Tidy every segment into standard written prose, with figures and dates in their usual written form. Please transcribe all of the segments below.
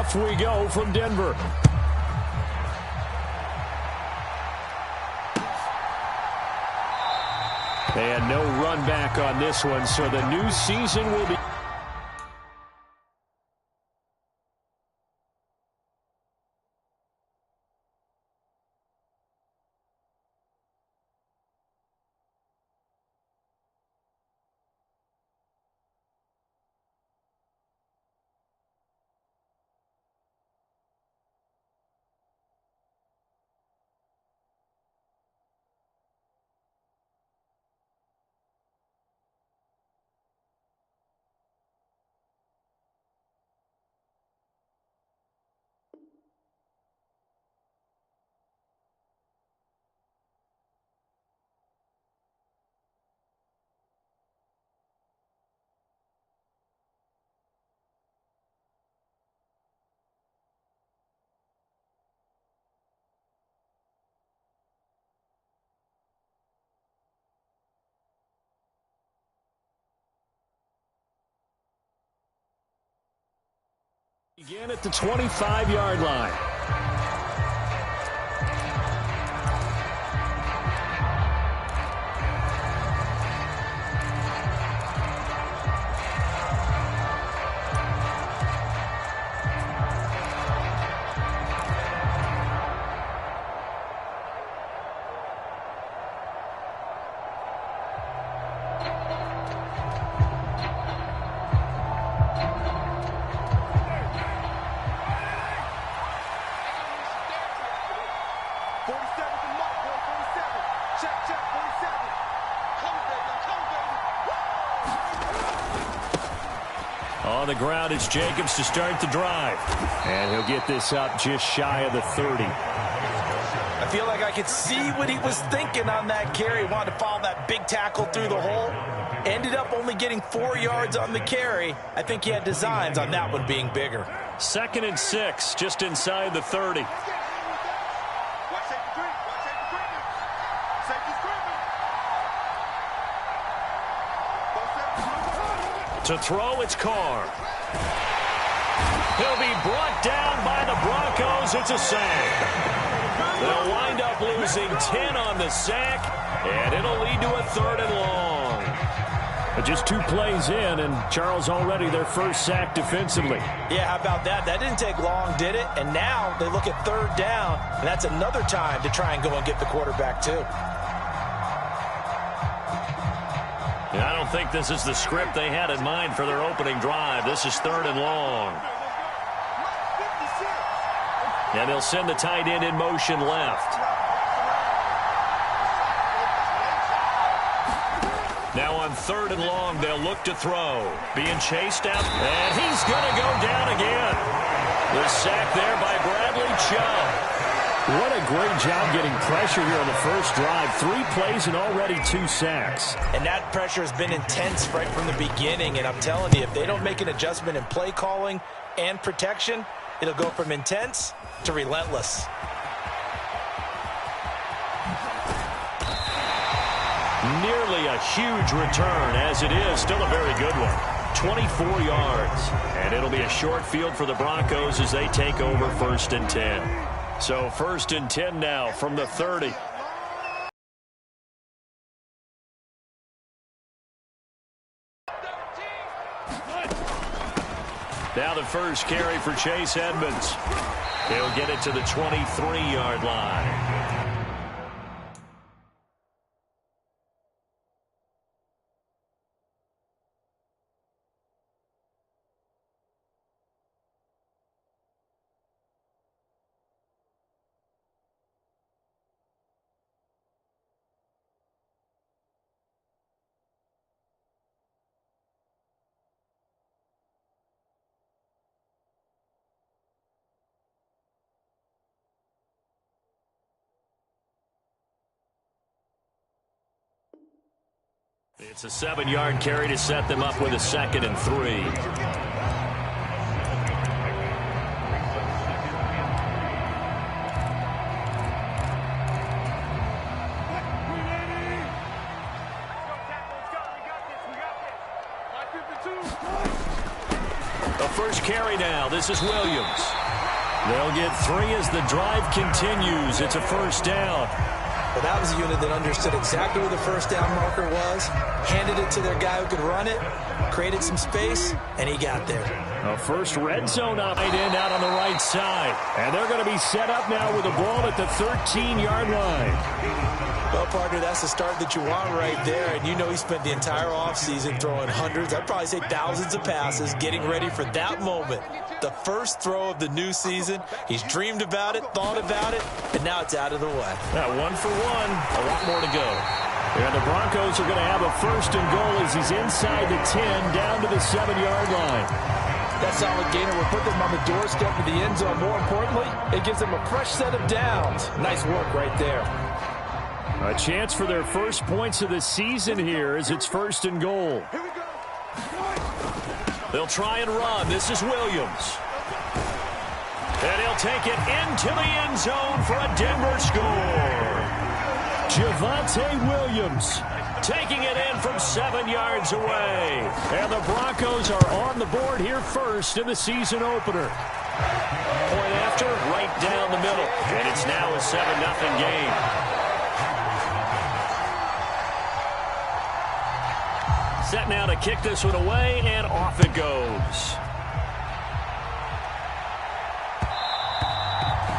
off we go from Denver. And no run back on this one, so the new season will be... Again at the 25-yard line. On the ground, it's Jacobs to start the drive. And he'll get this up just shy of the 30. I feel like I could see what he was thinking on that carry. Wanted to follow that big tackle through the hole. Ended up only getting 4 yards on the carry. I think he had designs on that one being bigger. 2nd and 6, just inside the 30. To throw, it's Carr. He'll be brought down by the Broncos. It's a sack. They'll wind up losing 10 on the sack, and it'll lead to a 3rd and long. But just 2 plays in, and Charles already their first sack defensively. Yeah, how about that? That didn't take long, did it? And now they look at 3rd down, and that's another time to try and go and get the quarterback too. I don't think this is the script they had in mind for their opening drive. This is 3rd and long. And they'll send the tight end in motion left. Now on 3rd and long, they'll look to throw. Being chased out, and he's going to go down again. The sack there by Bradley Chubb. What a great job getting pressure here on the first drive. 3 plays and already 2 sacks. And that pressure has been intense right from the beginning. And I'm telling you, if they don't make an adjustment in play calling and protection, it'll go from intense to relentless. Nearly a huge return, as it is. Still a very good one. 24 yards. And it'll be a short field for the Broncos as they take over 1st and 10. So 1st and 10 now from the 30. Now the first carry for Chase Edmonds. He'll get it to the 23-yard line. It's a 7-yard carry to set them up with a 2nd and 3. A first carry now. This is Williams. They'll get 3 as the drive continues. It's a first down. Well, that was a unit that understood exactly where the first down marker was, handed it to their guy who could run it, created some space, and he got there. A first red zone up end out on the right side. And they're going to be set up now with the ball at the 13-yard line. Well, partner, that's the start that you want right there. And you know he spent the entire offseason throwing hundreds, I'd probably say thousands of passes, getting ready for that moment. The first throw of the new season. He's dreamed about it, thought about it, and now it's out of the way. Now 1 for 1, a lot more to go. And the Broncos are going to have a first and goal as he's inside the 10, down to the 7-yard line. That solid gainer will put them on the doorstep of the end zone. More importantly, it gives them a fresh set of downs. Nice work right there. A chance for their first points of the season here as it's first and goal. They'll try and run. This is Williams. And he'll take it into the end zone for a Denver score. Javonte Williams taking it in from 7 yards away. And the Broncos are on the board here first in the season opener. Point after, right down the middle. And it's now a 7-0 game. Set now to kick this one away, and off it goes.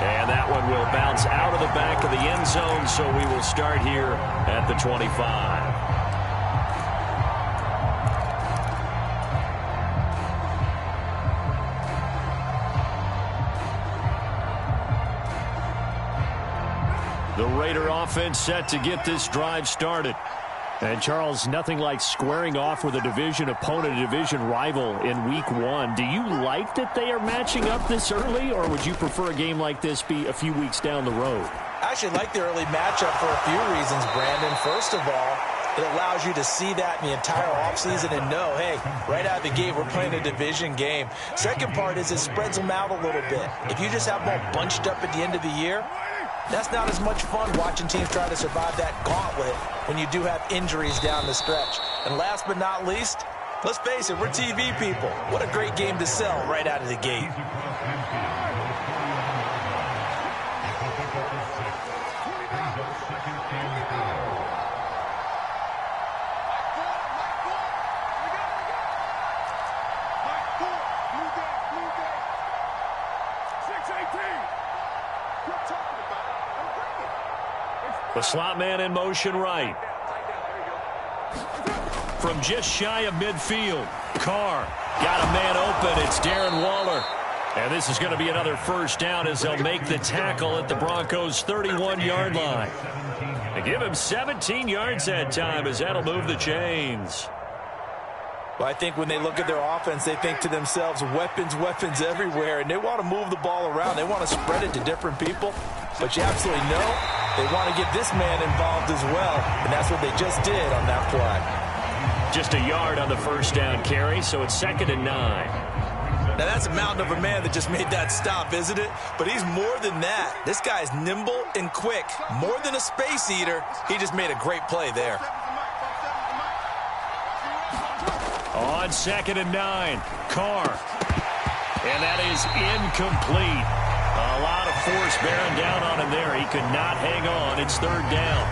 And that one will bounce out of the back of the end zone, so we will start here at the 25. The Raider offense set to get this drive started. And, Charles, nothing like squaring off with a division opponent, a division rival in Week 1. Do you like that they are matching up this early, or would you prefer a game like this be a few weeks down the road? I actually like the early matchup for a few reasons, Brandon. First of all, it allows you to see that in the entire offseason and know, hey, right out of the gate, we're playing a division game. Second part is it spreads them out a little bit. If you just have them all bunched up at the end of the year, that's not as much fun watching teams try to survive that gauntlet when you do have injuries down the stretch. And last but not least, let's face it, we're TV people. What a great game to sell right out of the gate. The slot man in motion right. From just shy of midfield, Carr got a man open. It's Darren Waller. And this is going to be another first down as they'll make the tackle at the Broncos' 31-yard line. They give him 17 yards that time as that'll move the chains. Well, I think when they look at their offense, they think to themselves, weapons, weapons everywhere, and they want to move the ball around. They want to spread it to different people. But you absolutely know they want to get this man involved as well, and that's what they just did on that play. Just a yard on the first down carry, so it's 2nd and 9. Now, that's a mountain of a man that just made that stop, isn't it? But he's more than that. This guy's nimble and quick. More than a space eater, he just made a great play there. On 2nd and 9, Carr. And that is incomplete. A lot of force bearing down on him there. He could not hang on. It's 3rd down.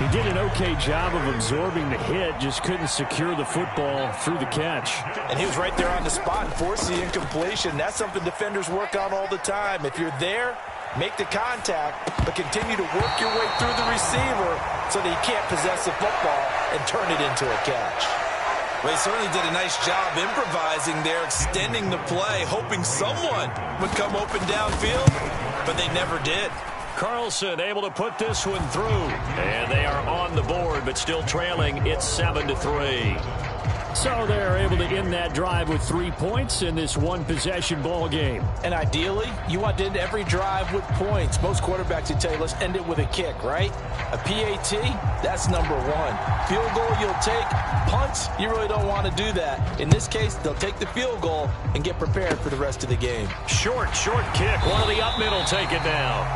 He did an okay job of absorbing the hit, just couldn't secure the football through the catch. And he was right there on the spot and forced the incompletion. That's something defenders work on all the time. If you're there, make the contact, but continue to work your way through the receiver so that he can't possess the football and turn it into a catch. Well, he certainly did a nice job improvising there, extending the play, hoping someone would come open downfield, but they never did. Carlson able to put this one through. And they are on the board, but still trailing. It's 7-3. So they're able to end that drive with 3 points in this one-possession ball game. And ideally, you want to end every drive with points. Most quarterbacks would tell you, let's end it with a kick, right? A PAT, that's number 1. Field goal you'll take. Punts, you really don't want to do that. In this case, they'll take the field goal and get prepared for the rest of the game. Short kick. One of the up middle take it down.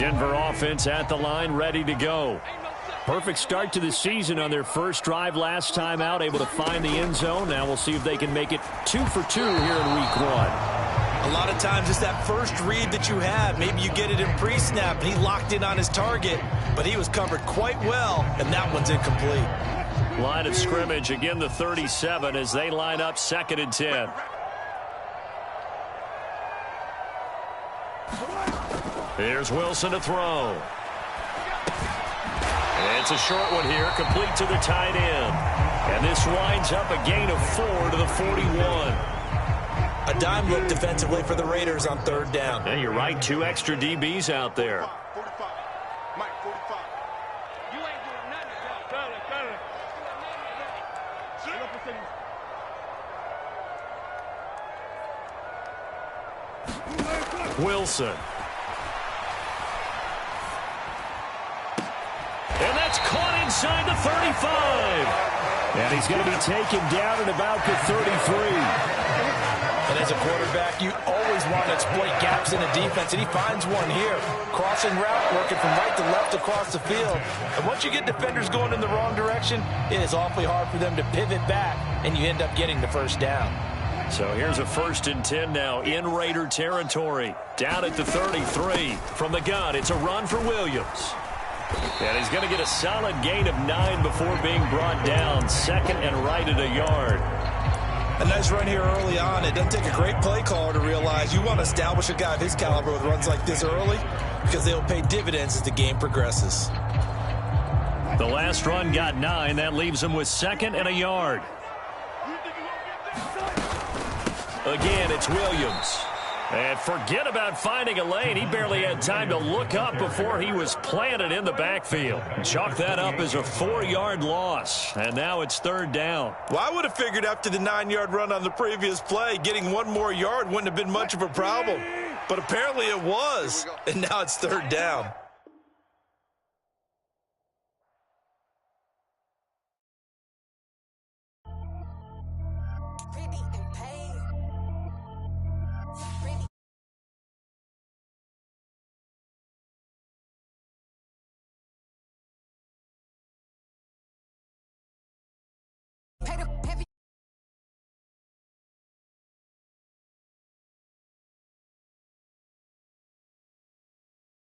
Denver offense at the line, ready to go. Perfect start to the season on their first drive last time out, able to find the end zone. Now we'll see if they can make it 2 for 2 here in week 1. A lot of times it's that first read that you have. Maybe you get it in pre-snap, and he locked in on his target, but he was covered quite well, and that one's incomplete. Line of scrimmage, again the 37 as they line up 2nd and 10. Here's Wilson to throw. It's a short one here, complete to the tight end. And this winds up a gain of 4 to the 41. A dime look defensively for the Raiders on 3rd down. Yeah, you're right, 2 extra DBs out there. Wilson. And that's caught inside the 35. And he's going to be taken down at about the 33. And as a quarterback, you always want to exploit gaps in the defense, and he finds one here. Crossing route, working from right to left across the field. And once you get defenders going in the wrong direction, it is awfully hard for them to pivot back, and you end up getting the first down. So here's a 1st and 10 now in Raider territory. Down at the 33. From the gun, it's a run for Williams. And he's going to get a solid gain of 9 before being brought down. 2nd and right at a yard. A nice run here early on. It doesn't take a great play caller to realize you want to establish a guy of his caliber with runs like this early because they'll pay dividends as the game progresses. The last run got 9. That leaves him with 2nd and a yard. Again, it's Williams. And forget about finding a lane. He barely had time to look up before he was planted in the backfield. Chalk that up as a 4-yard loss. And now it's 3rd down. Well, I would have figured after the 9-yard run on the previous play, getting 1 more yard wouldn't have been much of a problem. But apparently it was. And now it's 3rd down.